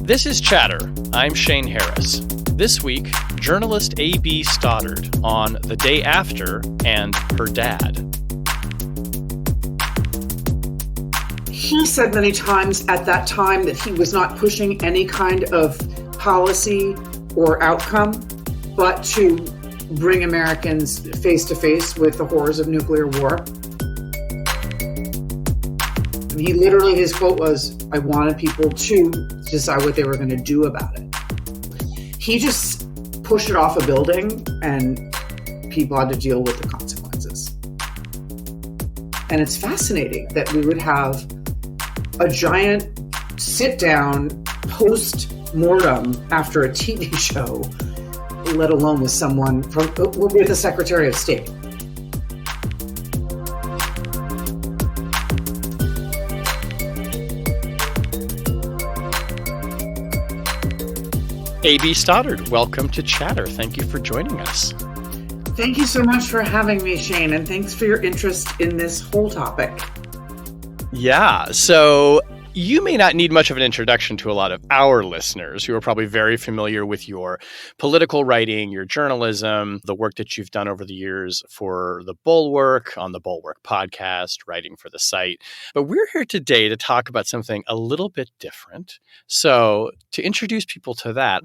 This is Chatter. I'm Shane Harris. This week, journalist A.B. Stoddard on The Day After and her dad. He said many times at that time that he was not pushing any kind of policy or outcome, but to bring Americans face to face with the horrors of nuclear war. He literally, his quote was, I wanted people to decide what they were going to do about it. He just pushed it off a building and people had to deal with the consequences. And it's fascinating that we would have a giant sit-down post-mortem after a TV show, let alone with someone with the Secretary of State. A.B. Stoddard, welcome to Chatter. Thank you for joining us. Thank you so much for having me, Shane, and thanks for your interest in this whole topic. Yeah, so you may not need much of an introduction to a lot of our listeners who are probably very familiar with your political writing, your journalism, the work that you've done over the years for The Bulwark, on the Bulwark podcast, writing for the site. But we're here today to talk about something a little bit different. So to introduce people to that,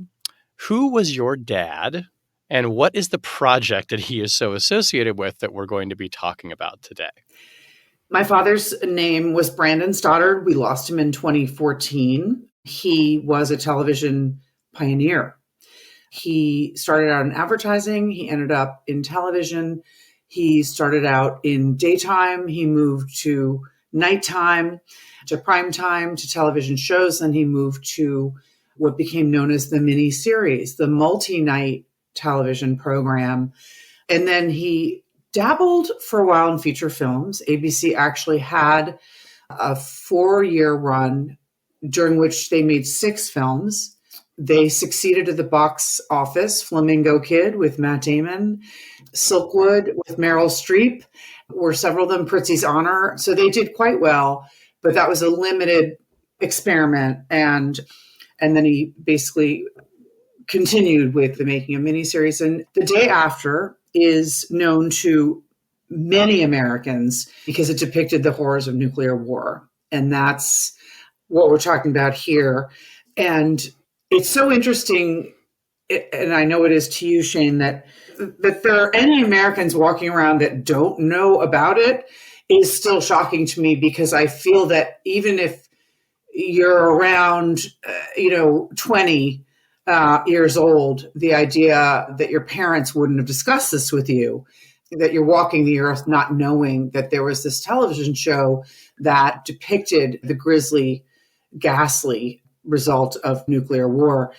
who was your dad and what is the project that he is so associated with that we're going to be talking about today? My father's name was Brandon Stoddard. We lost him in 2014. He was a television pioneer. He started out in advertising. He ended up in television. He started out in daytime. He moved to nighttime, to primetime, to television shows. Then he moved to what became known as the mini-series, the multi-night television program. And then he dabbled for a while in feature films. ABC actually had a 4-year run during which they made 6 films. They succeeded at the box office. Flamingo Kid with Matt Damon, Silkwood with Meryl Streep, were several of them Prizzi's Honor. So they did quite well, but that was a limited experiment. And then he basically continued with the making of miniseries. And The Day After is known to many Americans because it depicted the horrors of nuclear war. And that's what we're talking about here. And it's so interesting, and I know it is to you, Shane, that there are any Americans walking around that don't know about it is still shocking to me, because I feel that even if you're around, 20 years old, the idea that your parents wouldn't have discussed this with you, that you're walking the earth not knowing that there was this television show that depicted the grisly, ghastly result of nuclear war,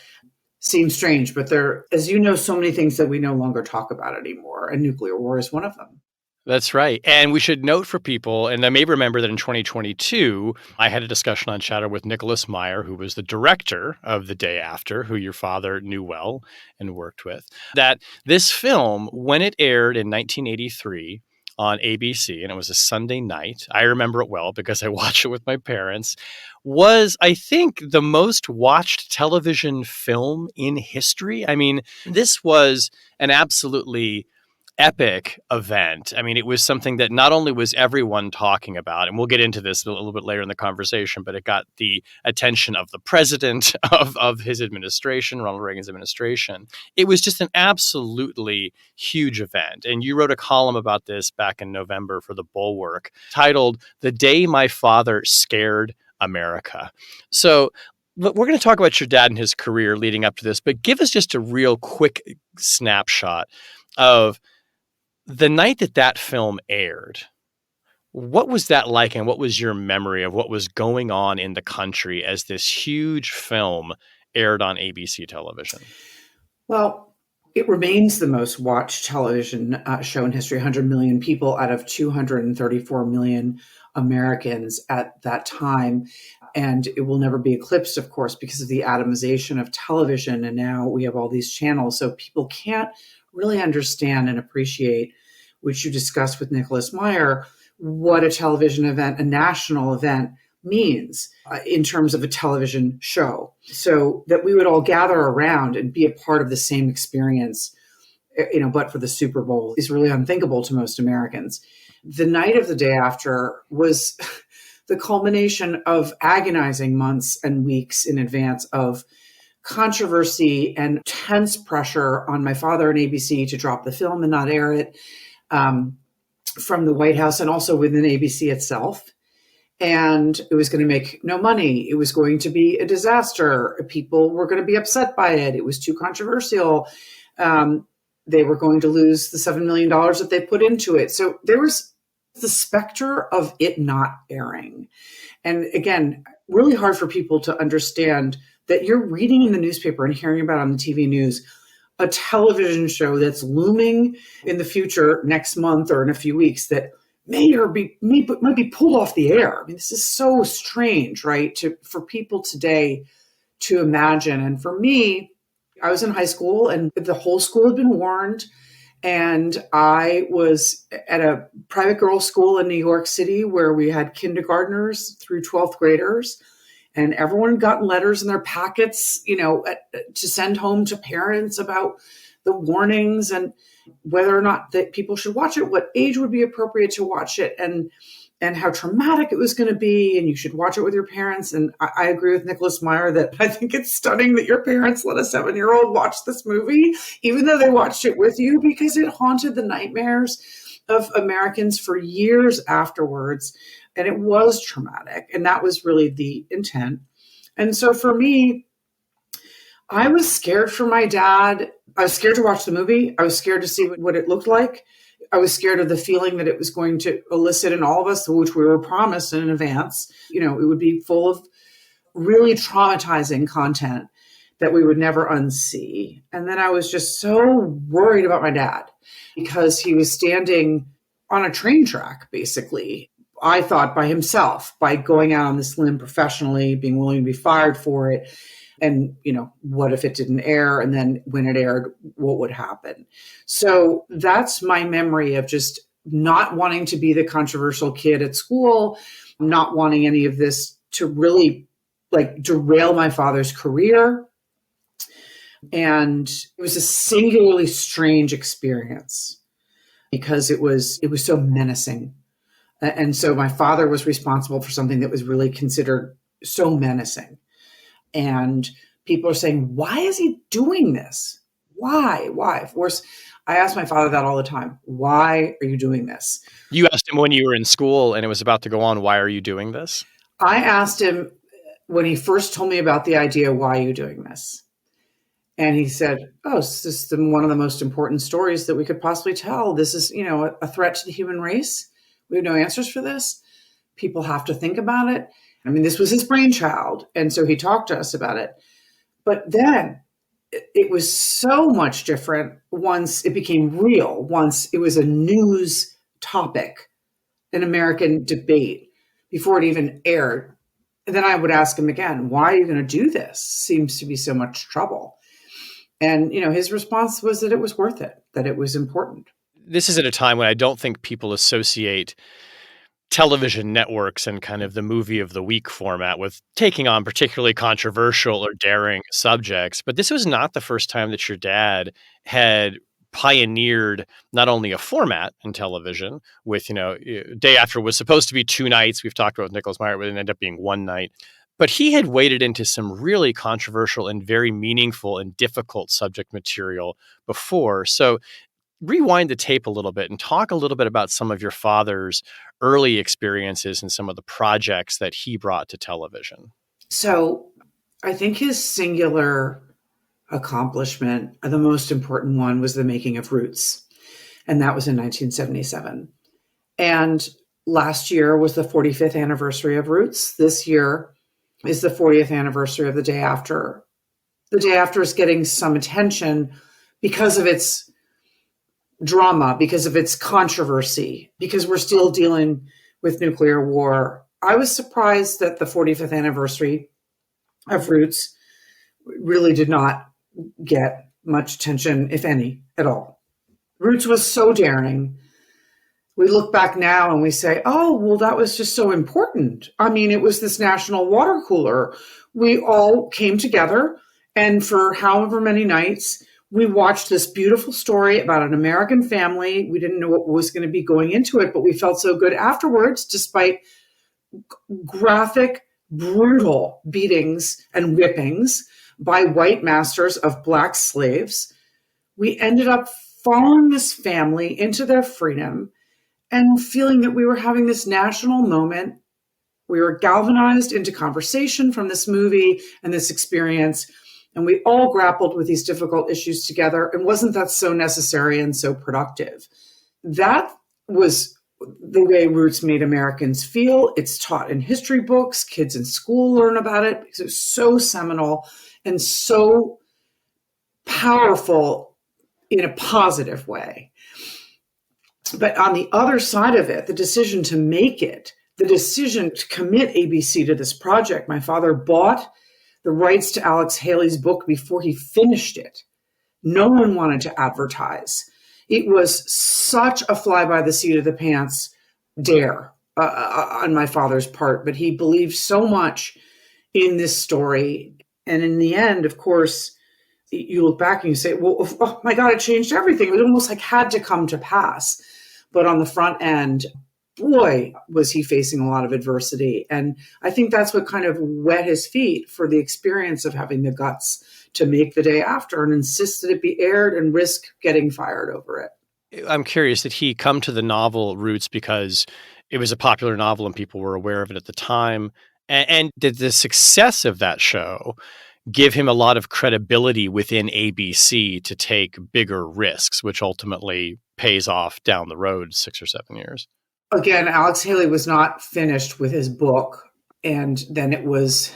seems strange. But there, as you know, so many things that we no longer talk about anymore, and nuclear war is one of them. That's right. And we should note for people, and they may remember that in 2022, I had a discussion on Chatter with Nicholas Meyer, who was the director of The Day After, who your father knew well and worked with, that this film, when it aired in 1983 on ABC, and it was a Sunday night, I remember it well because I watched it with my parents, was, I think, the most watched television film in history. I mean, this was an absolutely epic event. I mean, it was something that not only was everyone talking about, and we'll get into this a little bit later in the conversation, but it got the attention of the president of his administration, Ronald Reagan's administration. It was just an absolutely huge event. And you wrote a column about this back in November for The Bulwark titled "The Day My Father Scared America." So we're going to talk about your dad and his career leading up to this, but give us just a real quick snapshot of the night that film aired. What was that like, and what was your memory of what was going on in the country as this huge film aired on ABC television? Well, it remains the most watched television show in history, 100 million people out of 234 million Americans at that time. And it will never be eclipsed, of course, because of the atomization of television. And now we have all these channels. So people can't really understand and appreciate, which you discussed with Nicholas Meyer, what a television event, a national event means in terms of a television show. So that we would all gather around and be a part of the same experience, but for the Super Bowl is really unthinkable to most Americans. The night of the day after was the culmination of agonizing months and weeks in advance of controversy and tense pressure on my father and ABC to drop the film and not air it, from the White House and also within ABC itself. And it was going to make no money. It was going to be a disaster. People were going to be upset by it. It was too controversial. They were going to lose the $7 million that they put into it. So there was the specter of it not airing. And again, really hard for people to understand that you're reading in the newspaper and hearing about on the TV news a television show that's looming in the future next month or in a few weeks that might be pulled off the air. I mean, this is so strange, right? For people today to imagine. And for me, I was in high school and the whole school had been warned. And I was at a private girls' school in New York City where we had kindergartners through 12th graders. And everyone got letters in their packets, to send home to parents about the warnings and whether or not that people should watch it, what age would be appropriate to watch it, and how traumatic it was going to be, and you should watch it with your parents. And I agree with Nicholas Meyer that I think it's stunning that your parents let a 7-year-old watch this movie, even though they watched it with you, because it haunted the nightmares of Americans for years afterwards. And it was traumatic. And that was really the intent. And so for me, I was scared for my dad. I was scared to watch the movie. I was scared to see what it looked like. I was scared of the feeling that it was going to elicit in all of us, which we were promised in advance. It would be full of really traumatizing content that we would never unsee. And then I was just so worried about my dad because he was standing on a train track, basically. I thought by himself, by going out on this limb professionally, being willing to be fired for it. And, what if it didn't air? And then when it aired, what would happen? So that's my memory of just not wanting to be the controversial kid at school, not wanting any of this to really derail my father's career. And it was a singularly strange experience because it was so menacing. And so my father was responsible for something that was really considered so menacing. And people are saying, why is he doing this? Why? Of course, I ask my father that all the time. Why are you doing this? You asked him when you were in school and it was about to go on, why are you doing this? I asked him when he first told me about the idea, why are you doing this? And he said, it's just one of the most important stories that we could possibly tell. This is, a threat to the human race. We have no answers for this. People have to think about it. I mean, this was his brainchild. And so he talked to us about it. But then it was so much different once it became real, once it was a news topic, an American debate, before it even aired. And then I would ask him again, why are you going to do this? Seems to be so much trouble. And, his response was that it was worth it, that it was important. This is at a time when I don't think people associate television networks and kind of the movie of the week format with taking on particularly controversial or daring subjects. But this was not the first time that your dad had pioneered not only a format in television with, Day After was supposed to be 2 nights. We've talked about with Nicholas Meyer, but it ended up being 1 night. But he had waded into some really controversial and very meaningful and difficult subject material before. So rewind the tape a little bit and talk a little bit about some of your father's early experiences and some of the projects that he brought to television. So I think his singular accomplishment, the most important one, was the making of Roots. And that was in 1977. And last year was the 45th anniversary of Roots. This year is the 40th anniversary of The Day After. The Day After is getting some attention because of its drama, because of its controversy, because we're still dealing with nuclear war. I was surprised that the 45th anniversary of Roots really did not get much attention, if any, at all. Roots was so daring We look back now and we say, oh, well, that was just so important. I mean, it was this national water cooler. We all came together, and for however many nights, we watched this beautiful story about an American family. We didn't know what was going to be going into it, but we felt so good afterwards, despite graphic, brutal beatings and whippings by white masters of black slaves. We ended up following this family into their freedom and feeling that we were having this national moment. We were galvanized into conversation from this movie and this experience, and we all grappled with these difficult issues together. And wasn't that so necessary and so productive? That was the way Roots made Americans feel. It's taught in history books. Kids in school learn about it because it's so seminal and so powerful in a positive way. But on the other side of it, the decision to make it, the decision to commit ABC to this project, my father bought the rights to Alex Haley's book before he finished it. No one wanted to advertise. It was such a fly by the seat of the pants dare on my father's part, but he believed so much in this story. And in the end, of course, you look back and you say, well, oh my God, it changed everything. It almost like had to come to pass. But on the front end, boy, was he facing a lot of adversity. And I think that's what kind of wet his feet for the experience of having the guts to make The Day After and insist that it be aired and risk getting fired over it. I'm curious, did he come to the novel Roots because it was a popular novel and people were aware of it at the time? And did the success of that show give him a lot of credibility within ABC to take bigger risks, which ultimately pays off down the road 6 or 7 years? Again, Alex Haley was not finished with his book. And then it was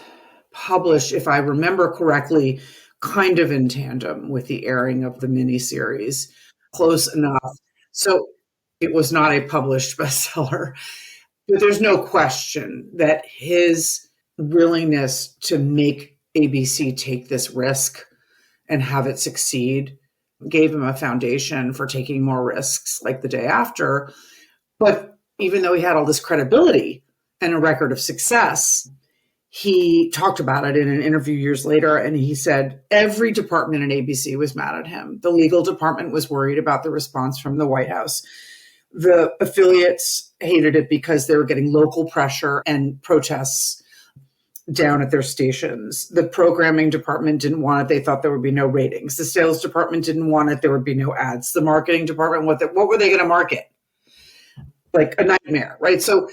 published, if I remember correctly, kind of in tandem with the airing of the miniseries, close enough. So it was not a published bestseller. But there's no question that his willingness to make ABC take this risk and have it succeed gave him a foundation for taking more risks like The Day After. But even though he had all this credibility and a record of success, he talked about it in an interview years later, and he said every department in ABC was mad at him. The legal department was worried about the response from the White House. The affiliates hated it because they were getting local pressure and protests down at their stations. The programming department didn't want it. They thought there would be no ratings. The sales department didn't want it. There would be no ads. The marketing department, what were they going to market? Like a nightmare, right? So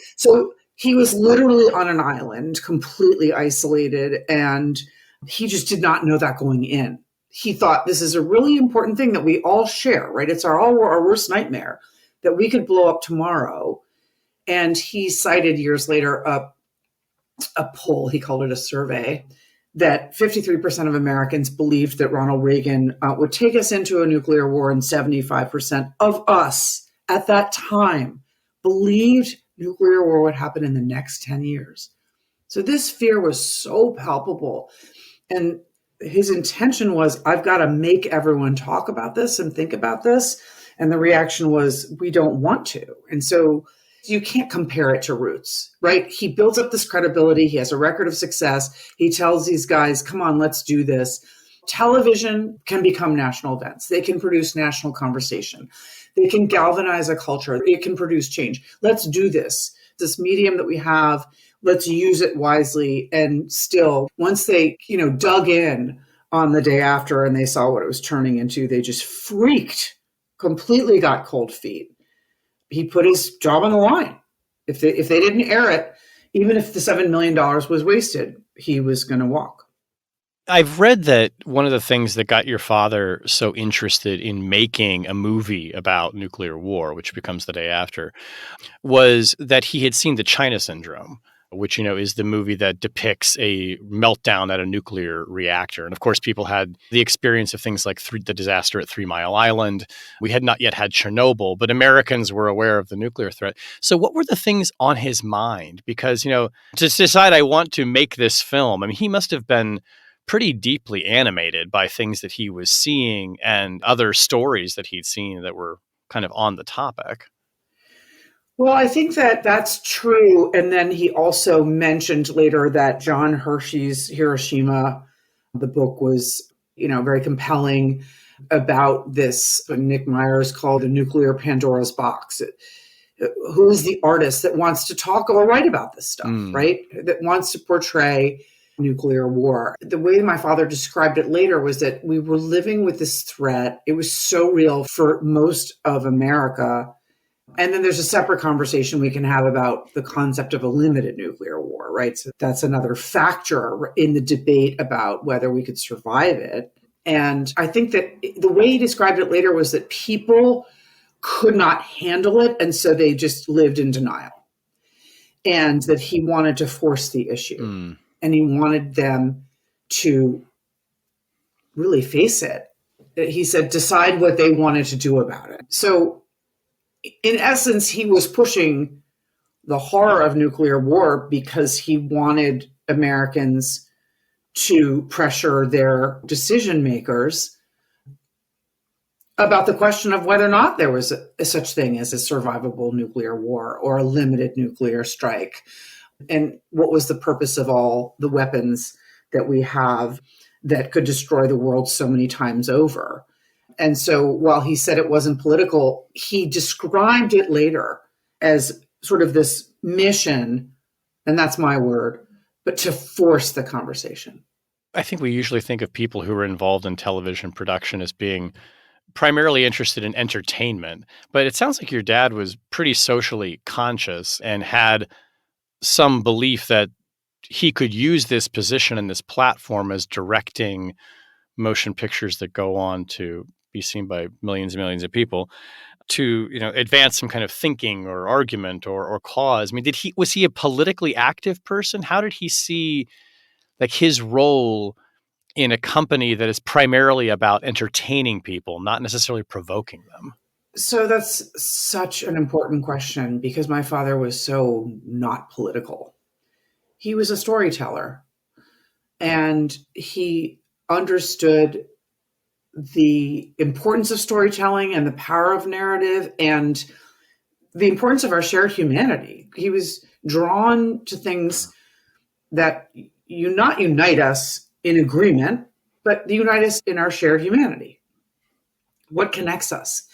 he was literally on an island, completely isolated, and he just did not know that going in. He thought this is a really important thing that we all share, right? It's our worst nightmare that we could blow up tomorrow. And he cited years later a poll, he called it a survey, that 53% of Americans believed that Ronald Reagan would take us into a nuclear war, and 75% of us at that time believed nuclear war would happen in the next 10 years. So this fear was so palpable. And his intention was, I've got to make everyone talk about this and think about this. And the reaction was, we don't want to. And so you can't compare it to Roots, right? He builds up this credibility. He has a record of success. He tells these guys, come on, let's do this. Television can become national events. They can produce national conversation. They can galvanize a culture. It can produce change. Let's do this. This medium that we have, let's use it wisely. And still, once they, dug in on The Day After and they saw what it was turning into, they just freaked, completely got cold feet. He put his job on the line. If they didn't air it, even if the $7 million was wasted, he was going to walk. I've read that one of the things that got your father so interested in making a movie about nuclear war, which becomes The Day After, was that he had seen the China Syndrome, which, is the movie that depicts a meltdown at a nuclear reactor. And of course, people had the experience of things like the disaster at 3 Mile Island. We had not yet had Chernobyl, but Americans were aware of the nuclear threat. So what were the things on his mind? Because, to decide I want to make this film, he must have been pretty deeply animated by things that he was seeing and other stories that he'd seen that were kind of on the topic. Well, I think that that's true. And then he also mentioned later that John Hershey's Hiroshima, the book was, very compelling about this. Nick Myers called the nuclear Pandora's box. Who is the artist that wants to talk or write about this stuff, Mm. right? That wants to portray nuclear war. The way my father described it later was that we were living with this threat. It was so real for most of America. And then there's a separate conversation we can have about the concept of a limited nuclear war, right? So that's another factor in the debate about whether we could survive it. And I think that the way he described it later was that people could not handle it. And so they just lived in denial. And that he wanted to force the issue. Mm. And he wanted them to really face it. He said, decide what they wanted to do about it. So in essence, he was pushing the horror of nuclear war because he wanted Americans to pressure their decision makers about the question of whether or not there was a such thing as a survivable nuclear war or a limited nuclear strike. And what was the purpose of all the weapons that we have that could destroy the world so many times over? And so while he said it wasn't political, he described it later as sort of this mission, and that's my word, but to force the conversation. I think we usually think of people who are involved in television production as being primarily interested in entertainment, but it sounds like your dad was pretty socially conscious and had some belief that he could use this position and this platform as directing motion pictures that go on to be seen by millions and millions of people to, advance some kind of thinking or argument or cause. I mean, was he a politically active person? How did he see like his role in a company that is primarily about entertaining people, not necessarily provoking them? So that's such an important question because my father was so not political. He was a storyteller and he understood the importance of storytelling and the power of narrative and the importance of our shared humanity. He was drawn to things that not unite us in agreement, but unite us in our shared humanity. What connects us?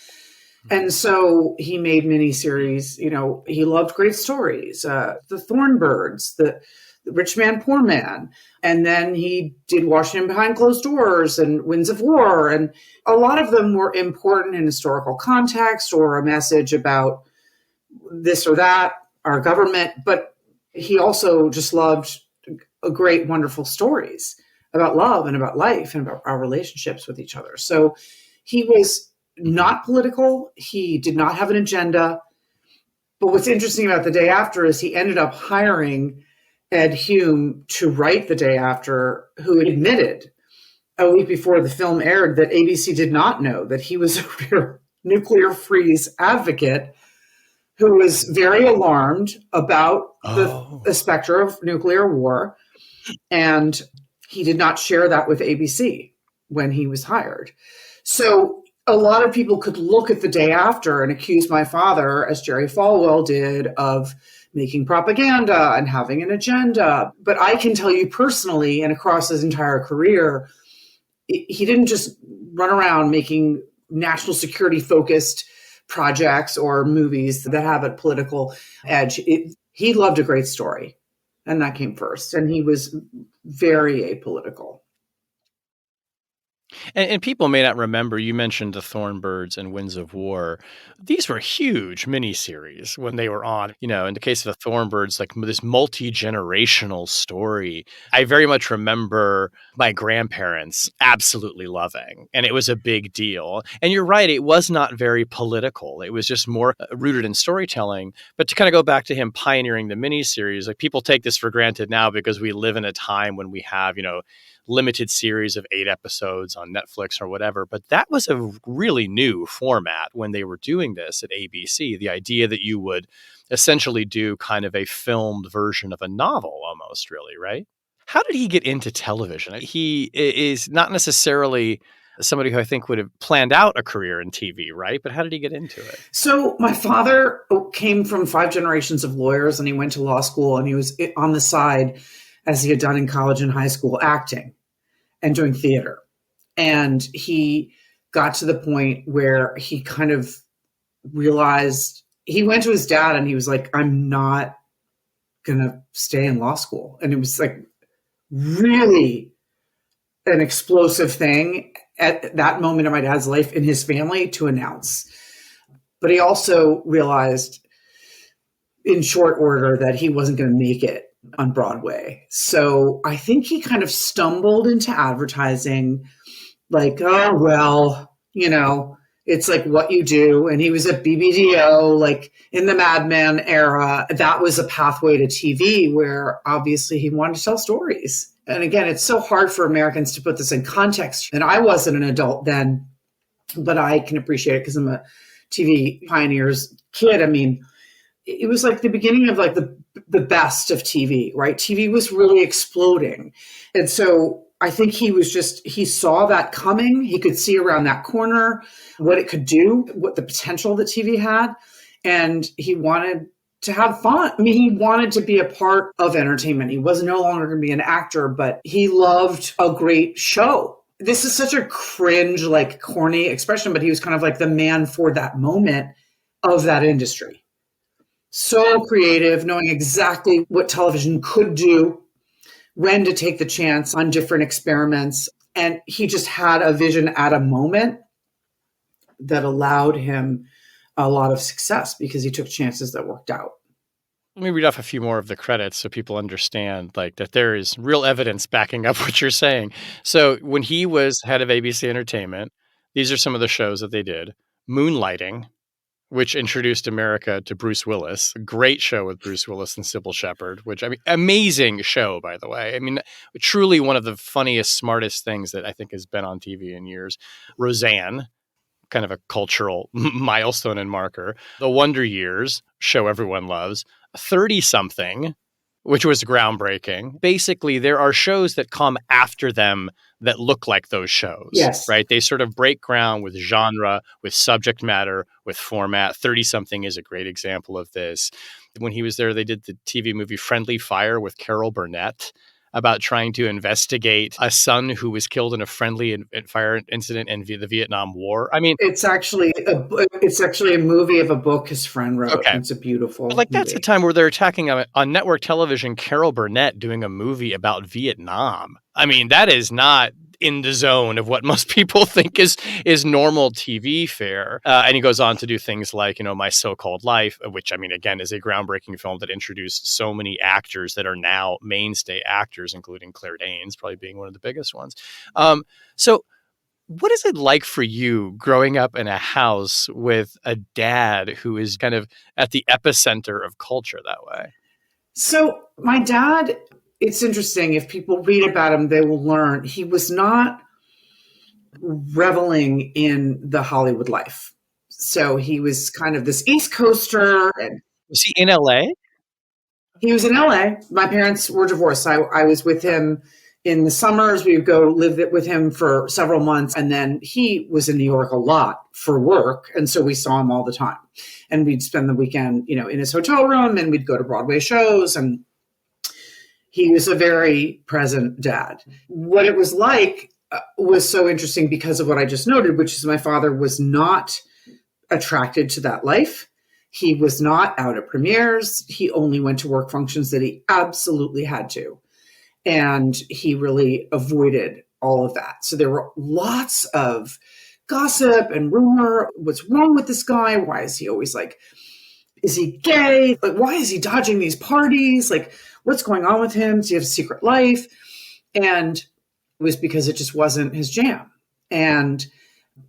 And so he made miniseries. He loved great stories. The Thornbirds, the Rich Man, Poor Man. And then he did Washington Behind Closed Doors and Winds of War. And a lot of them were important in historical context or a message about this or that, our government. But he also just loved great, wonderful stories about love and about life and about our relationships with each other. So he was not political. He did not have an agenda. But what's interesting about The Day After is he ended up hiring Ed Hume to write The Day After, who admitted a week before the film aired that ABC did not know that he was a nuclear freeze advocate who was very alarmed about the specter of nuclear war. And he did not share that with ABC when he was hired. So a lot of people could look at The Day After and accuse my father, as Jerry Falwell did, of making propaganda and having an agenda. But I can tell you personally, and across his entire career, he didn't just run around making national security focused projects or movies that have a political edge. He loved a great story, and that came first. And he was very apolitical. And people may not remember, you mentioned the Thornbirds and Winds of War. These were huge miniseries when they were on. In the case of the Thornbirds, like this multi-generational story. I very much remember my grandparents absolutely loving, and it was a big deal. And you're right, it was not very political. It was just more rooted in storytelling. But to kind of go back to him pioneering the miniseries, like people take this for granted now because we live in a time when we have, limited series of 8 episodes on Netflix or whatever. But that was a really new format when they were doing this at ABC. The idea that you would essentially do kind of a filmed version of a novel almost, really, right? How did he get into television? He is not necessarily somebody who I think would have planned out a career in TV, right? But how did he get into it? So my father came from 5 generations of lawyers, and he went to law school, and he was on the side, as he had done in college and high school, acting and doing theater. And he got to the point where he kind of realized, he went to his dad and he was like, I'm not going to stay in law school. And it was like really an explosive thing at that moment in my dad's life in his family to announce. But he also realized in short order that he wasn't going to make it on Broadway. So I think he kind of stumbled into advertising, like, oh, well, it's like what you do. And he was at BBDO, like in the Mad Men era. That was a pathway to TV where obviously he wanted to tell stories. And again, it's so hard for Americans to put this in context. And I wasn't an adult then, but I can appreciate it because I'm a TV pioneer's kid. I mean, it was like the beginning of like the best of TV, right? TV was really exploding. And so I think he saw that coming. He could see around that corner what it could do, what the potential that TV had. And he wanted to have fun. I mean, he wanted to be a part of entertainment. He was no longer going to be an actor, but he loved a great show. This is such a cringe, like corny expression, but he was kind of like the man for that moment of that industry. So creative, knowing exactly what television could do, when to take the chance on different experiments. And he just had a vision at a moment that allowed him a lot of success because he took chances that worked out. Let me read off a few more of the credits so people understand like that there is real evidence backing up what you're saying. So when he was head of ABC Entertainment, these are some of the shows that they did. Moonlighting, which introduced America to Bruce Willis. A great show with Bruce Willis and Sybil Shepherd, which, I mean, amazing show, by the way. I mean, truly one of the funniest, smartest things that I think has been on TV in years. Roseanne, kind of a cultural milestone and marker. The Wonder Years, show everyone loves. 30-something, which was groundbreaking. Basically, there are shows that come after them that look like those shows. Yes. Right? They sort of break ground with genre, with subject matter, with format. 30-something is a great example of this. When he was there, they did the TV movie Friendly Fire with Carol Burnett about trying to investigate a son who was killed in a friendly fire incident in the Vietnam War. I mean, it's actually a movie of a book his friend wrote. Okay. It's a beautiful movie. That's a time where they're attacking on network television Carol Burnett doing a movie about Vietnam. I mean, that is not in the zone of what most people think is normal TV fare. And he goes on to do things like, My So-Called Life, which, I mean, again, is a groundbreaking film that introduced so many actors that are now mainstay actors, including Claire Danes, probably being one of the biggest ones. So what is it like for you growing up in a house with a dad who is kind of at the epicenter of culture that way? So my dad, it's interesting. If people read about him, they will learn he was not reveling in the Hollywood life. So he was kind of this East Coaster. Was he in LA? He was in LA. My parents were divorced. I was with him in the summers. We would go live with him for several months. And then he was in New York a lot for work. And so we saw him all the time. And we'd spend the weekend, in his hotel room, and we'd go to Broadway shows. And he was a very present dad. What it was like was so interesting because of what I just noted, which is my father was not attracted to that life. He was not out at premieres. He only went to work functions that he absolutely had to. And he really avoided all of that. So there were lots of gossip and rumor. What's wrong with this guy? Why is he always is he gay? Why is he dodging these parties? What's going on with him? Does he have a secret life? And it was because it just wasn't his jam. And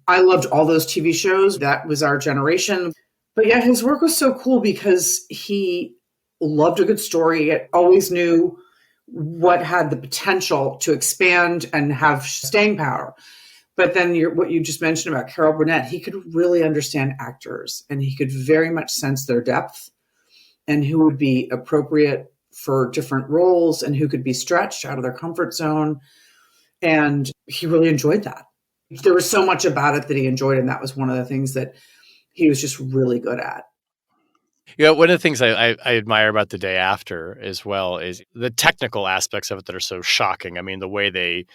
I loved all those TV shows. That was our generation. But yeah, his work was so cool because he loved a good story. He always knew what had the potential to expand and have staying power. But then what you just mentioned about Carol Burnett, he could really understand actors and he could very much sense their depth and who would be appropriate for different roles and who could be stretched out of their comfort zone. And he really enjoyed that. There was so much about it that he enjoyed, and that was one of the things that he was just really good at. One of the things I admire about The Day After as well is the technical aspects of it that are so shocking. I mean, the way they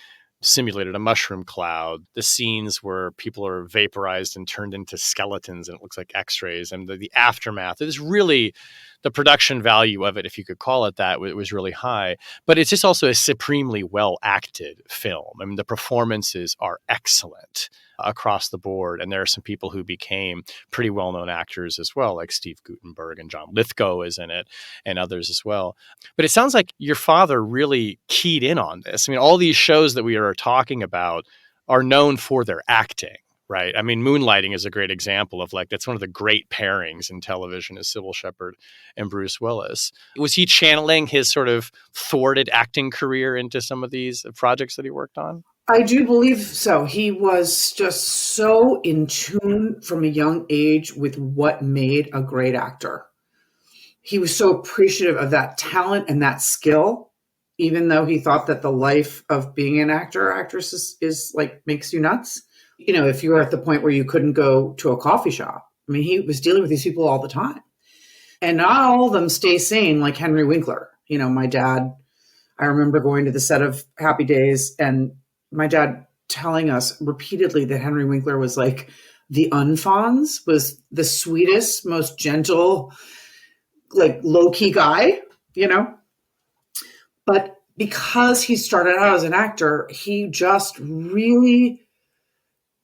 simulated a mushroom cloud, the scenes where people are vaporized and turned into skeletons and it looks like x-rays, and the aftermath. It is really, the production value of it, if you could call it that, it was really high. But it's just also a supremely well acted film. I mean, the performances are excellent across the board. And there are some people who became pretty well-known actors as well, like Steve Guttenberg, and John Lithgow is in it, and others as well. But it sounds like your father really keyed in on this. I mean, all these shows that we are talking about are known for their acting, right? I mean, Moonlighting is a great example of, like, that's one of the great pairings in television, is Sybil Shepherd and Bruce Willis. Was he channeling his sort of thwarted acting career into some of these projects that he worked on? I do believe so. He was just so in tune from a young age with what made a great actor. He was so appreciative of that talent and that skill, even though he thought that the life of being an actor or actress is like makes you nuts. You know, if you were at the point where you couldn't go to a coffee shop, I mean, he was dealing with these people all the time. And not all of them stay sane, like Henry Winkler. You know, my dad, I remember going to the set of Happy Days and my dad telling us repeatedly that Henry Winkler was like the Unfonz, was the sweetest, most gentle, like low-key guy, you know? But because he started out as an actor, he just really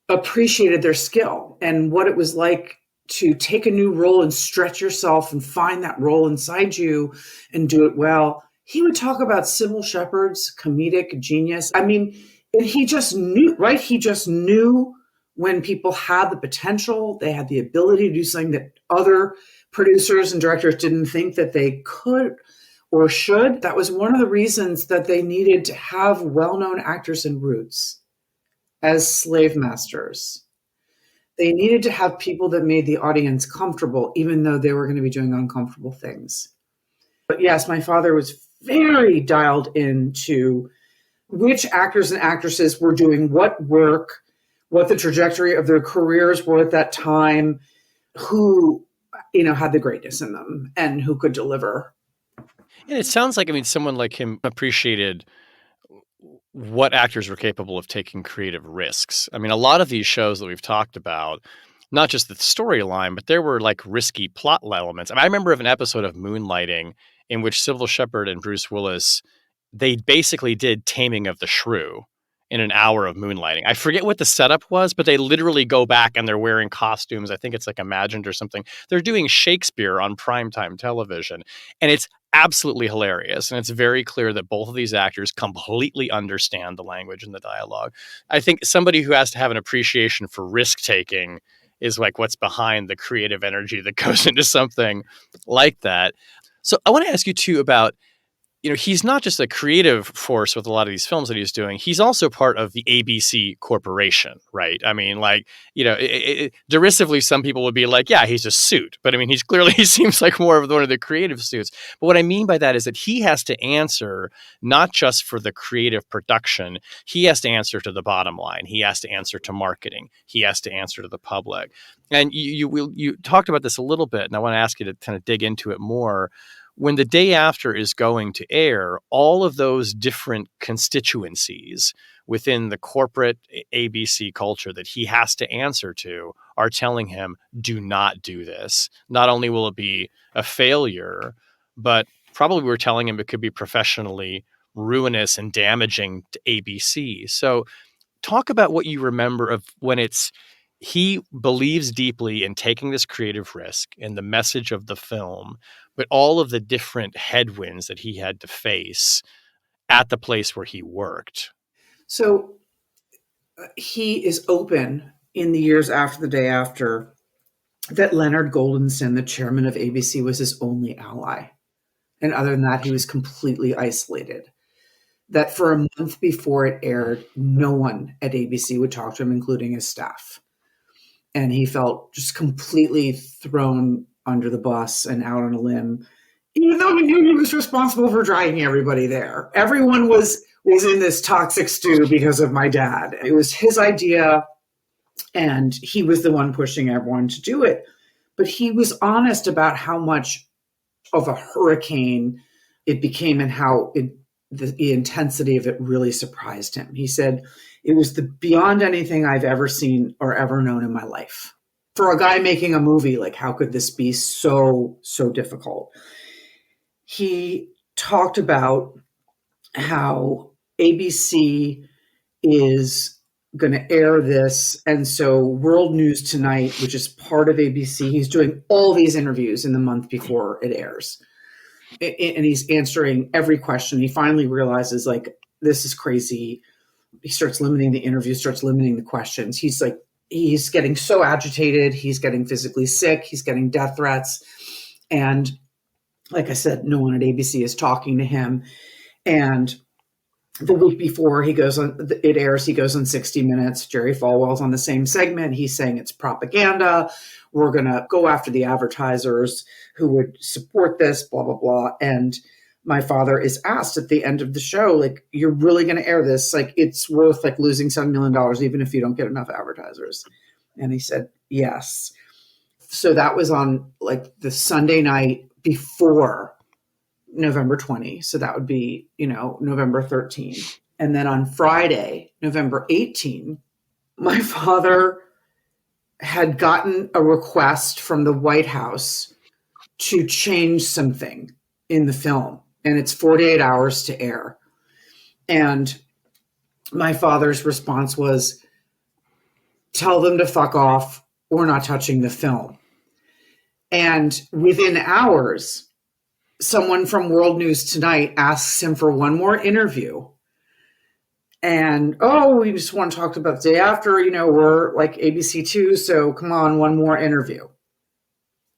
appreciated their skill and what it was like to take a new role and stretch yourself and find that role inside you and do it well. He would talk about Sybil Shepherd's comedic genius. I mean, and he just knew, right? He just knew when people had the potential, they had the ability to do something that other producers and directors didn't think that they could or should. That was one of the reasons that they needed to have well-known actors in Roots as slave masters. They needed to have people that made the audience comfortable, even though they were going to be doing uncomfortable things. But yes, my father was very dialed into which actors and actresses were doing what work, what the trajectory of their careers were at that time, who, you know, had the greatness in them and who could deliver. And it sounds like, I mean, someone like him appreciated what actors were capable of taking creative risks. I mean, a lot of these shows that we've talked about, not just the storyline, but there were like risky plot elements. I mean, I remember of an episode of Moonlighting in which Sybil Shepherd and Bruce Willis, they basically did Taming of the Shrew in an hour of Moonlighting. I forget what the setup was, but they literally go back and they're wearing costumes. I think it's like Imagined or something. They're doing Shakespeare on primetime television. And it's absolutely hilarious. And it's very clear that both of these actors completely understand the language and the dialogue. I think somebody who has to have an appreciation for risk taking is like what's behind the creative energy that goes into something like that. So I want to ask you too about, you know, he's not just a creative force with a lot of these films that he's doing. He's also part of the ABC corporation, right? I mean, like, you know, derisively, some people would be like, yeah, he's a suit. But I mean, he seems like more of one of the creative suits. But what I mean by that is that he has to answer not just for the creative production. He has to answer to the bottom line. He has to answer to marketing. He has to answer to the public. And you talked about this a little bit, and I want to ask you to kind of dig into it more. When The Day After is going to air, all of those different constituencies within the corporate ABC culture that he has to answer to are telling him, do not do this. Not only will it be a failure, but probably we're telling him it could be professionally ruinous and damaging to ABC. So talk about what you remember of when he believes deeply in taking this creative risk and the message of the film, but all of the different headwinds that he had to face at the place where he worked. So he is open in the years after The Day After that Leonard Goldenson, the chairman of ABC, was his only ally. And other than that, he was completely isolated. That for a month before it aired, no one at ABC would talk to him, including his staff. And he felt just completely thrown under the bus and out on a limb, even though he knew he was responsible for dragging everybody there. Everyone was was in this toxic stew because of my dad. It was his idea, and he was the one pushing everyone to do it. But he was honest about how much of a hurricane it became and how the intensity of it really surprised him. He said it was beyond anything I've ever seen or ever known in my life. For a guy making a movie, like, how could this be so difficult? He talked about how ABC is going to air this. And so World News Tonight, which is part of ABC, he's doing all these interviews in the month before it airs. And he's answering every question. He finally realizes, like, this is crazy. He starts limiting the interview, starts limiting the questions. He's getting so agitated. He's getting physically sick. He's getting death threats. And like I said, no one at ABC is talking to him. And the week before it airs, he goes on 60 Minutes. Jerry Falwell's on the same segment. He's saying it's propaganda. We're going to go after the advertisers who would support this, blah, blah, blah. And my father is asked at the end of the show, like, you're really going to air this? Like, it's worth like losing $7 million, even if you don't get enough advertisers. And he said, yes. So that was on like the Sunday night before November 20. So that would be, November 13. And then on Friday, November 18, my father had gotten a request from the White House to change something in the film. And it's 48 hours to air. And my father's response was, tell them to fuck off. We're not touching the film. And within hours, someone from World News Tonight asks him for one more interview. And, we just want to talk about the day after, we're like ABC 2, so come on, one more interview.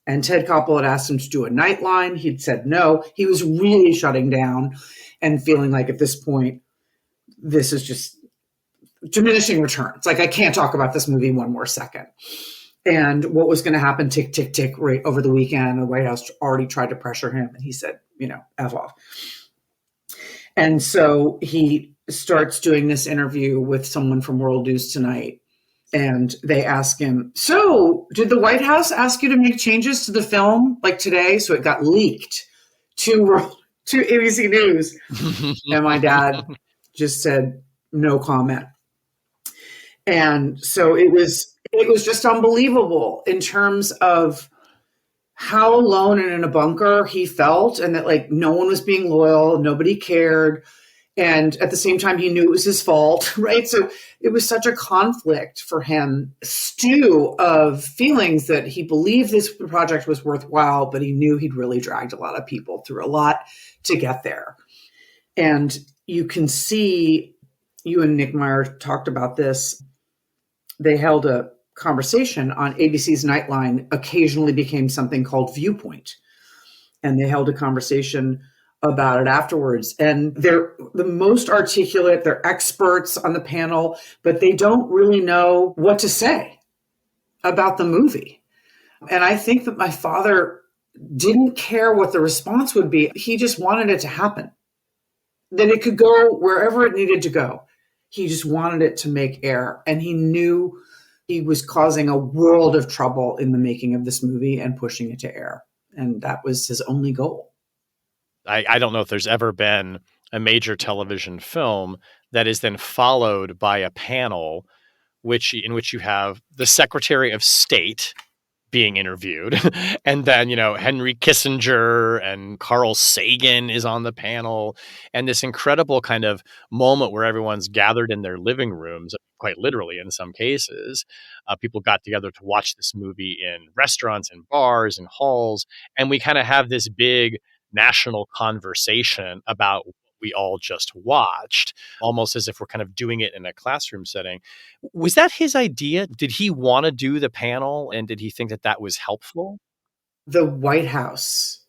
And Ted Koppel had asked him to do a Nightline. He'd said no. He was really shutting down and feeling like at this point, this is just diminishing returns. Like, I can't talk about this movie one more second. And what was going to happen, tick, tick, tick, right over the weekend. The White House already tried to pressure him, and he said, F off. And so he starts doing this interview with someone from World News Tonight. And they ask him, so did the White House ask you to make changes to the film like today? So it got leaked to ABC News. And my dad just said, no comment. And so it was just unbelievable in terms of how alone and in a bunker he felt, and that like no one was being loyal, nobody cared. And at the same time, he knew it was his fault, right? So it was such a conflict for him, stew of feelings that he believed this project was worthwhile, but he knew he'd really dragged a lot of people through a lot to get there. And you can see, you and Nick Meyer talked about this. They held a conversation on ABC's Nightline, occasionally became something called Viewpoint. And they held a conversation about it afterwards. And they're the most articulate, they're experts on the panel, but they don't really know what to say about the movie. And I think that my father didn't care what the response would be. He just wanted it to happen, that it could go wherever it needed to go. He just wanted it to make air. And he knew he was causing a world of trouble in the making of this movie and pushing it to air. And that was his only goal. I don't know if there's ever been a major television film that is then followed by a panel in which you have the Secretary of State being interviewed. And then, Henry Kissinger and Carl Sagan is on the panel. And this incredible kind of moment where everyone's gathered in their living rooms, quite literally in some cases. People got together to watch this movie in restaurants and bars and halls. And we kind of have this big national conversation about what we all just watched, almost as if we're kind of doing it in a classroom setting. Was that his idea? Did he want to do the panel, and did he think that that was helpful? The White House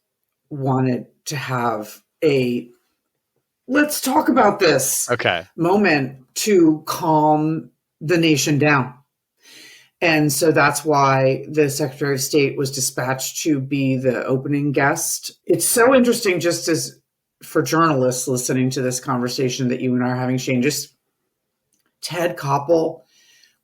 wanted to have a let's talk about this moment to calm the nation down. And so that's why the Secretary of State was dispatched to be the opening guest. It's so interesting, just as for journalists listening to this conversation that you and I are having, Shane, just Ted Koppel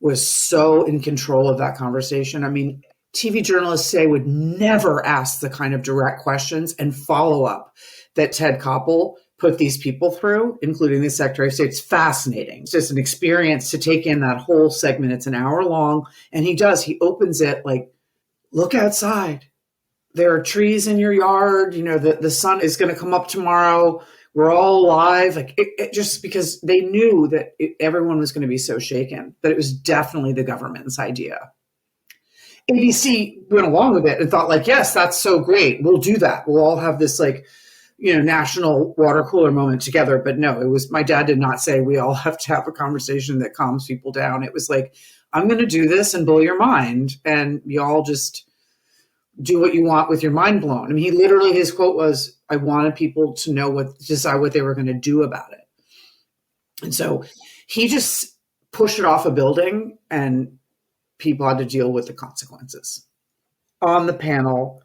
was so in control of that conversation. I mean, TV journalists today would never ask the kind of direct questions and follow up that Ted Koppel put these people through, including the Secretary of State. It's fascinating. It's just an experience to take in that whole segment. It's an hour long. And he opens it like, look outside. There are trees in your yard. You know, the sun is going to come up tomorrow. We're all alive. Like it just because they knew that everyone was going to be so shaken, that it was definitely the government's idea. ABC went along with it and thought like, yes, that's so great. We'll do that. We'll all have this like, you know, national water cooler moment together. But no, my dad did not say we all have to have a conversation that calms people down. It was like, I'm going to do this and blow your mind. And you all just do what you want with your mind blown. I mean, he literally, his quote was, I wanted people to decide what they were going to do about it. And so he just pushed it off a building and people had to deal with the consequences. On the panel,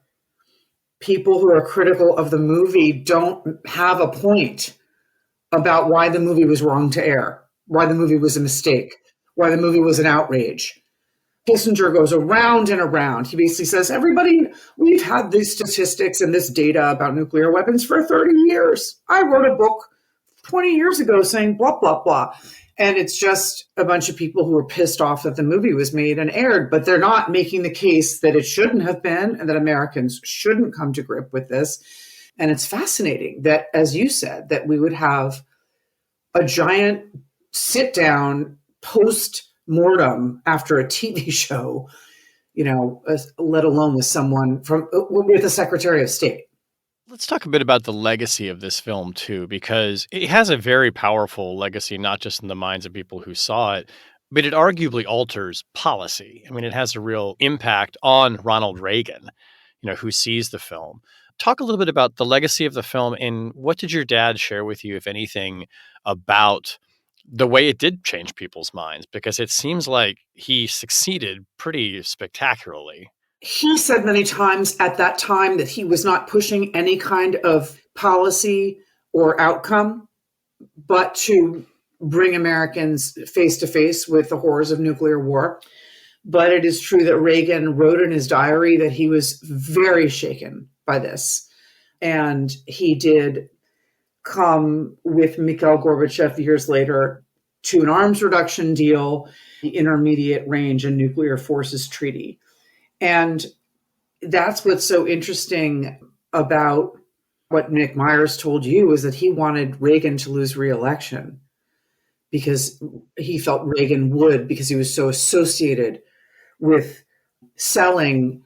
people who are critical of the movie don't have a point about why the movie was wrong to air, why the movie was a mistake, why the movie was an outrage. Kissinger goes around and around. He basically says, everybody, we've had these statistics and this data about nuclear weapons for 30 years. I wrote a book 20 years ago saying blah, blah, blah. And it's just a bunch of people who are pissed off that the movie was made and aired, but they're not making the case that it shouldn't have been and that Americans shouldn't come to grip with this. And it's fascinating that, as you said, that we would have a giant sit down post-mortem after a TV show, you know, let alone with someone with the Secretary of State. Let's talk a bit about the legacy of this film, too, because it has a very powerful legacy, not just in the minds of people who saw it, but it arguably alters policy. I mean, it has a real impact on Ronald Reagan, you know, who sees the film. Talk a little bit about the legacy of the film and what did your dad share with you, if anything, about the way it did change people's minds? Because it seems like he succeeded pretty spectacularly. He said many times at that time that he was not pushing any kind of policy or outcome, but to bring Americans face to face with the horrors of nuclear war. But it is true that Reagan wrote in his diary that he was very shaken by this. And he did come with Mikhail Gorbachev years later to an arms reduction deal, the Intermediate Range and Nuclear Forces Treaty. And that's what's so interesting about what Nick Myers told you, is that he wanted Reagan to lose re-election because he felt Reagan would, because he was so associated with selling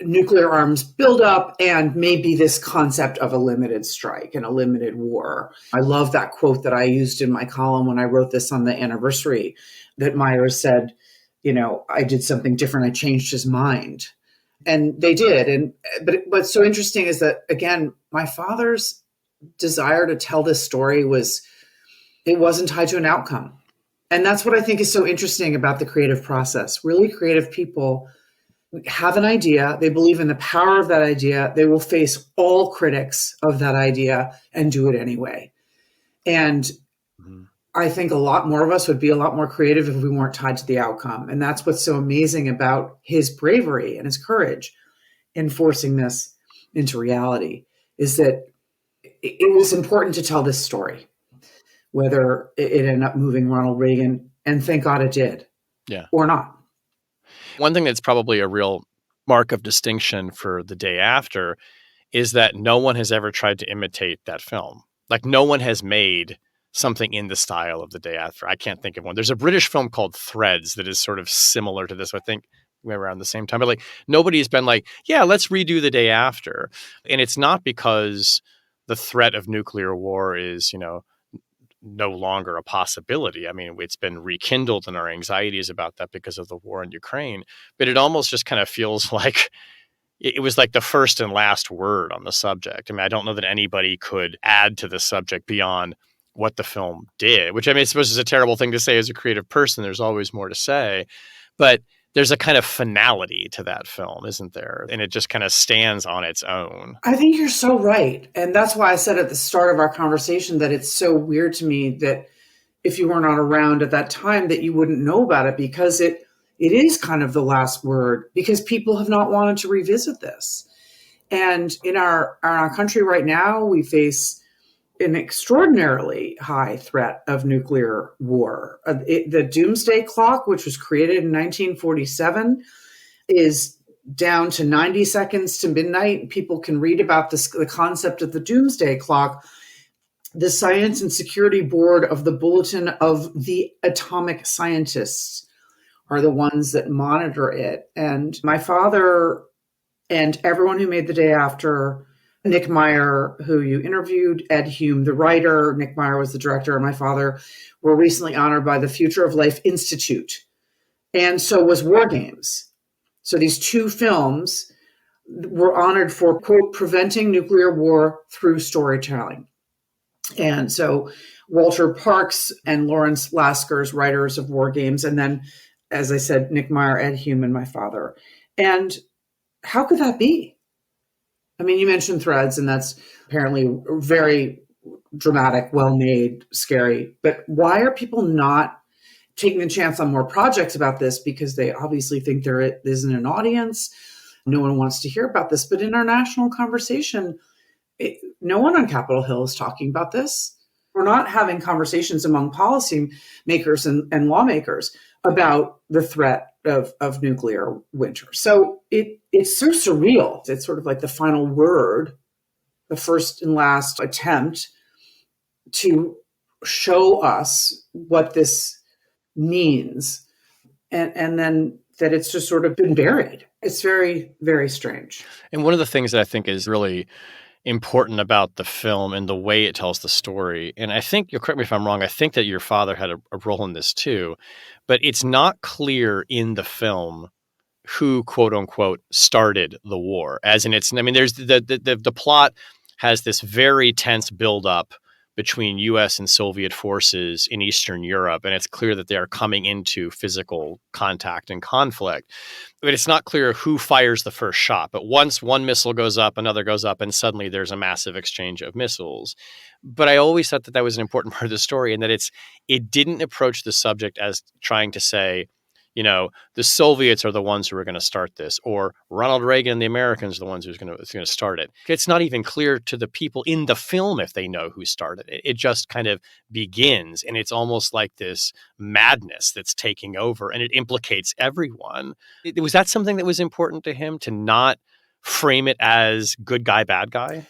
nuclear arms buildup and maybe this concept of a limited strike and a limited war. I love that quote that I used in my column when I wrote this on the anniversary, that Myers said, you know, I did something different. I changed his mind. And they did. But what's so interesting is that, again, my father's desire to tell this story it wasn't tied to an outcome. And that's what I think is so interesting about the creative process. Really creative people have an idea. They believe in the power of that idea. They will face all critics of that idea and do it anyway. And I think a lot more of us would be a lot more creative if we weren't tied to the outcome. And that's what's so amazing about his bravery and his courage in forcing this into reality, is that it was important to tell this story, whether it ended up moving Ronald Reagan, and thank God it did, or not. One thing that's probably a real mark of distinction for The Day After is that no one has ever tried to imitate that film. Like, no one has made something in the style of The Day After. I can't think of one. There's a British film called Threads that is sort of similar to this. I think we were around the same time, but like nobody's been like, yeah, let's redo The Day After. And it's not because the threat of nuclear war is, you know, no longer a possibility. I mean, it's been rekindled in our anxieties about that because of the war in Ukraine, but it almost just kind of feels like it was like the first and last word on the subject. I mean, I don't know that anybody could add to the subject beyond what the film did, which, I mean, I suppose is a terrible thing to say as a creative person. There's always more to say, but there's a kind of finality to that film, isn't there? And it just kind of stands on its own. I think you're so right. And that's why I said at the start of our conversation that it's so weird to me that if you were not around at that time that you wouldn't know about it, because it is kind of the last word, because people have not wanted to revisit this. And in our country right now, we face an extraordinarily high threat of nuclear war. The doomsday clock, which was created in 1947, is down to 90 seconds to midnight. People can read about the concept of the doomsday clock. The Science and Security Board of the Bulletin of the Atomic Scientists are the ones that monitor it. And my father and everyone who made The Day After, Nick Meyer, who you interviewed, Ed Hume, the writer, Nick Meyer was the director, and my father were recently honored by the Future of Life Institute. And so was War Games. So these two films were honored for, quote, preventing nuclear war through storytelling. And so Walter Parks and Lawrence Lasker's writers of War Games, and then, as I said, Nick Meyer, Ed Hume, and my father. And how could that be? I mean, you mentioned Threads, and that's apparently very dramatic, well-made, scary. But why are people not taking a chance on more projects about this? Because they obviously think there isn't an audience. No one wants to hear about this. But in our national conversation, no one on Capitol Hill is talking about this. We're not having conversations among policymakers and lawmakers about the threat of nuclear winter. So it's so surreal. It's sort of like the final word, the first and last attempt to show us what this means. And then that it's just sort of been buried. It's very, very strange. And one of the things that I think is really important about the film and the way it tells the story, and I think, you'll correct me if I'm wrong, I think that your father had a role in this too, but it's not clear in the film who, quote unquote, started the war. As in, there's the plot has this very tense buildup between U.S. and Soviet forces in Eastern Europe, and it's clear that they are coming into physical contact and conflict. But it's not clear who fires the first shot. But once one missile goes up, another goes up, and suddenly there's a massive exchange of missiles. But I always thought that that was an important part of the story, and that it didn't approach the subject as trying to say, the Soviets are the ones who are going to start this, or Ronald Reagan and the Americans are the ones who's going to start it. It's not even clear to the people in the film if they know who started it. It just kind of begins, and it's almost like this madness that's taking over, and it implicates everyone. Was that something that was important to him, to not frame it as good guy, bad guy?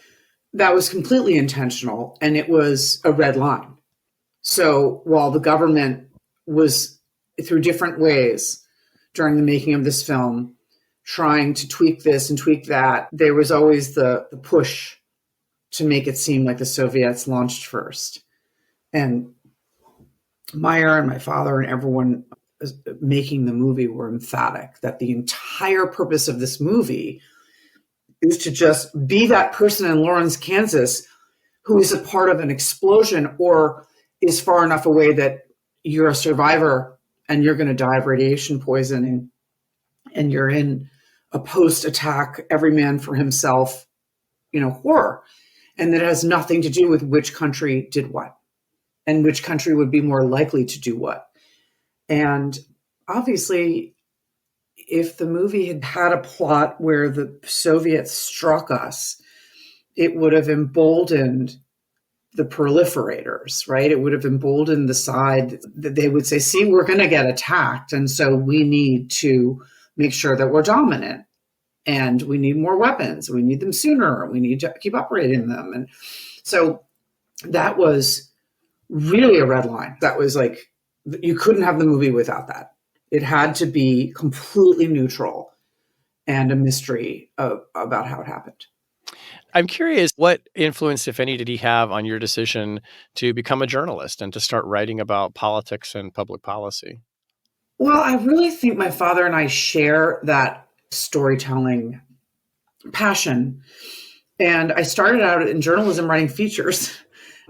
That was completely intentional, and it was a red line. So while the government was, through different ways during the making of this film, trying to tweak this and tweak that, there was always the push to make it seem like the Soviets launched first. And Meyer and my father and everyone making the movie were emphatic that the entire purpose of this movie is to just be that person in Lawrence, Kansas, who is a part of an explosion or is far enough away that you're a survivor and you're going to die of radiation poisoning, and you're in a post-attack, every man for himself, horror. And that has nothing to do with which country did what and which country would be more likely to do what. And obviously, if the movie had had a plot where the Soviets struck us, it would have emboldened the proliferators, right? It would have emboldened the side that they would say, see, we're going to get attacked. And so we need to make sure that we're dominant, and we need more weapons. We need them sooner. We need to keep operating them. And so that was really a red line. That was like, you couldn't have the movie without that. It had to be completely neutral and a mystery about how it happened. I'm curious, what influence, if any, did he have on your decision to become a journalist and to start writing about politics and public policy? Well, I really think my father and I share that storytelling passion. And I started out in journalism writing features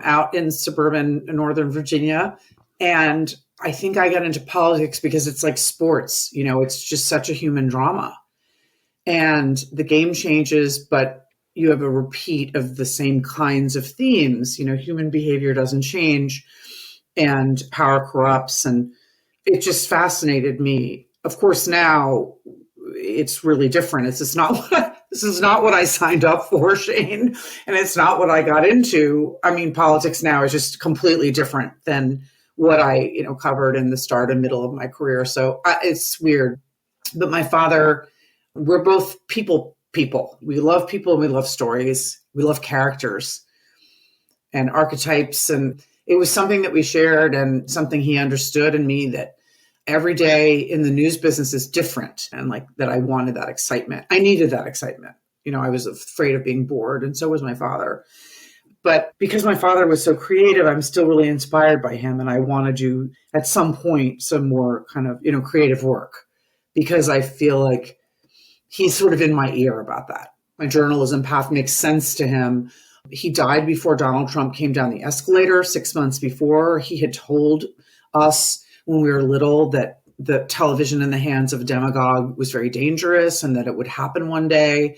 out in suburban Northern Virginia. And I think I got into politics because it's like sports, it's just such a human drama. And the game changes, but you have a repeat of the same kinds of themes. Human behavior doesn't change and power corrupts. And it just fascinated me. Of course, now it's really different. This is not what I signed up for, Shane, and it's not what I got into. I mean, politics now is just completely different than what I, covered in the start and middle of my career. So it's weird. But my father, we're both people. We love people and we love stories. We love characters and archetypes. And it was something that we shared and something he understood in me, that every day in the news business is different, and like that I wanted that excitement. I needed that excitement. I was afraid of being bored, and so was my father. But because my father was so creative, I'm still really inspired by him, and I want to do at some point some more kind of, creative work, because I feel like he's sort of in my ear about that. My journalism path makes sense to him. He died before Donald Trump came down the escalator 6 months before. He had told us when we were little that the television in the hands of a demagogue was very dangerous and that it would happen one day.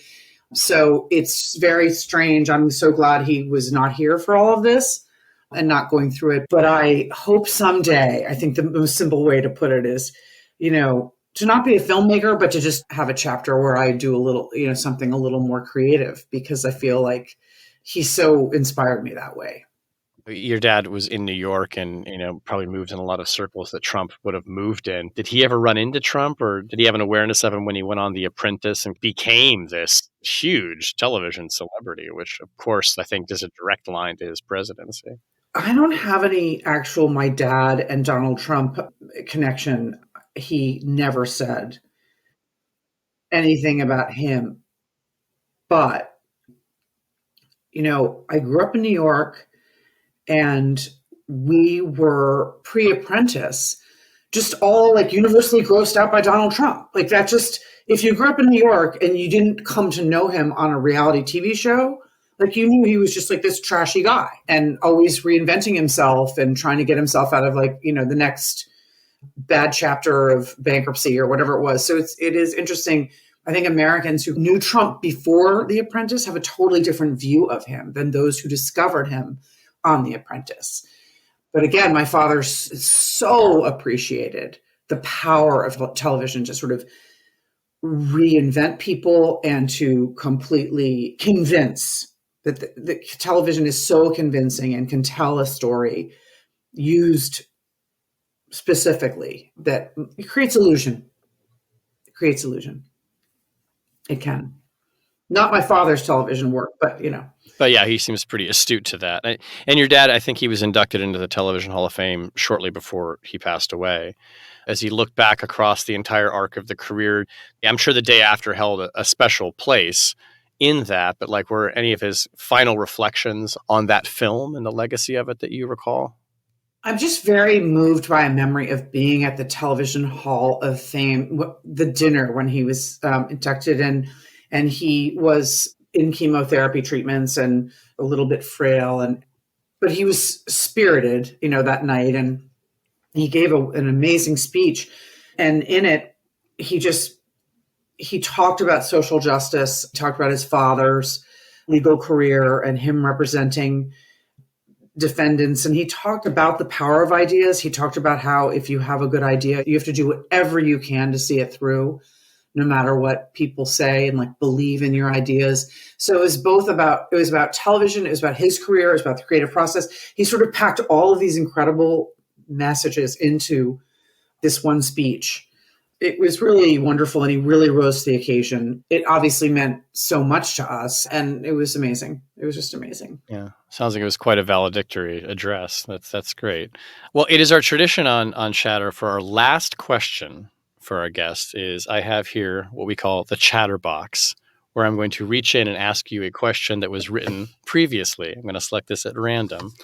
So it's very strange. I'm so glad he was not here for all of this and not going through it. But I hope someday, I think the most simple way to put it is, to not be a filmmaker, but to just have a chapter where I do a little, something a little more creative, because I feel like he so inspired me that way. Your dad was in New York and, probably moved in a lot of circles that Trump would have moved in. Did he ever run into Trump, or did he have an awareness of him when he went on The Apprentice and became this huge television celebrity, which, of course, I think is a direct line to his presidency? I don't have any actual my dad and Donald Trump connection. He never said anything about him. But, I grew up in New York, and we were pre-Apprentice, just all like universally grossed out by Donald Trump. Like that just, if you grew up in New York and you didn't come to know him on a reality TV show, like you knew he was just like this trashy guy and always reinventing himself and trying to get himself out of like, the next bad chapter of bankruptcy or whatever it was. So it is interesting. I think Americans who knew Trump before The Apprentice have a totally different view of him than those who discovered him on The Apprentice. But again, my father so appreciated the power of television to sort of reinvent people and to completely convince that the television is so convincing and can tell a story used specifically that it creates illusion. It creates illusion. It can. Not my father's television work, but But yeah, he seems pretty astute to that. And your dad, I think he was inducted into the Television Hall of Fame shortly before he passed away. As he looked back across the entire arc of the career, I'm sure the day after held a special place in that. But like, were any of his final reflections on that film and the legacy of it that you recall? I'm just very moved by a memory of being at the Television Hall of Fame, the dinner when he was inducted in. And he was in chemotherapy treatments and a little bit frail, but he was spirited, that night. And he gave an amazing speech. And in it, he talked about social justice, talked about his father's legal career and him representing defendants. And he talked about the power of ideas. He talked about how if you have a good idea, you have to do whatever you can to see it through, no matter what people say, and like believe in your ideas. So it was about television, it was about his career, it was about the creative process. He sort of packed all of these incredible messages into this one speech. It was really wonderful, and he really rose to the occasion. It obviously meant so much to us, and it was amazing. It was just amazing. Yeah, sounds like it was quite a valedictory address. That's great. Well, it is our tradition on Chatter for our last question for our guests is I have here what we call the chatter box, where I'm going to reach in and ask you a question that was written previously. I'm going to select this at random.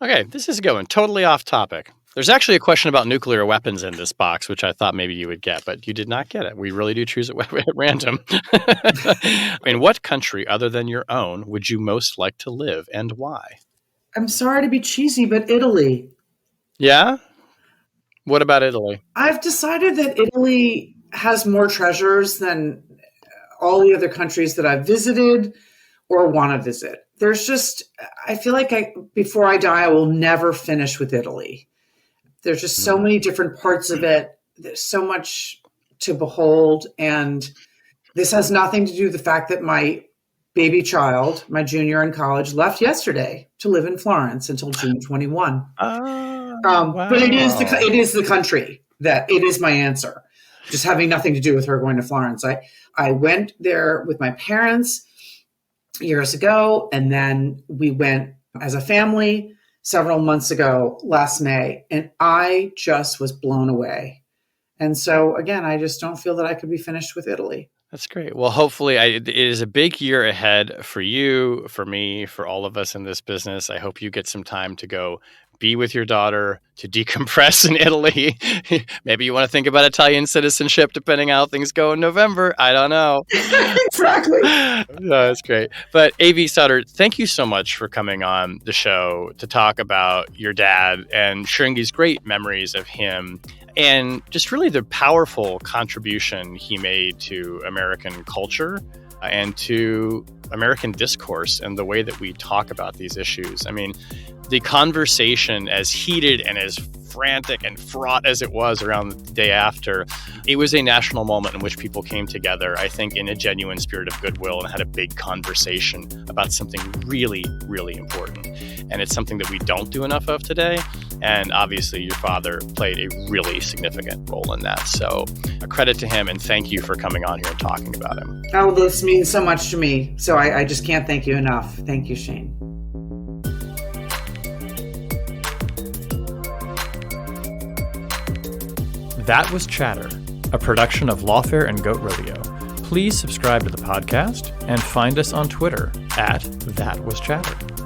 Okay, this is going totally off topic. There's actually a question about nuclear weapons in this box, which I thought maybe you would get, but you did not get it. We really do choose it at random. In what country other than your own would you most like to live, and why? I'm sorry to be cheesy, but Italy. Yeah? What about Italy? I've decided that Italy has more treasures than all the other countries that I've visited or want to visit. There's just, I feel like before I die, I will never finish with Italy. There's just so many different parts of it. There's so much to behold. And this has nothing to do with the fact that my baby child, my junior in college, left yesterday to live in Florence until June 21. Wow. But it is the country that it is my answer. Just having nothing to do with her going to Florence. I went there with my parents years ago, and then we went as a family several months ago, last May, and I just was blown away. And so, again, I just don't feel that I could be finished with Italy. That's great. Well, hopefully it is a big year ahead for you, for me, for all of us in this business. I hope you get some time to go be with your daughter, to decompress in Italy. Maybe you want to think about Italian citizenship, depending on how things go in November. I don't know. Exactly. No, that's great. But A.V. Stoddard, thank you so much for coming on the show to talk about your dad and sharing these great memories of him and just really the powerful contribution he made to American culture and to American discourse and the way that we talk about these issues. I mean, the conversation, as heated and as frantic and fraught as it was around the day after, it was a national moment in which people came together, I think, in a genuine spirit of goodwill and had a big conversation about something really, really important. And it's something that we don't do enough of today. And obviously, your father played a really significant role in that. So a credit to him, and thank you for coming on here and talking about him. Oh, this means so much to me. So I just can't thank you enough. Thank you, Shane. That was Chatter, a production of Lawfare and Goat Rodeo. Please subscribe to the podcast and find us on Twitter @ThatWasChatter.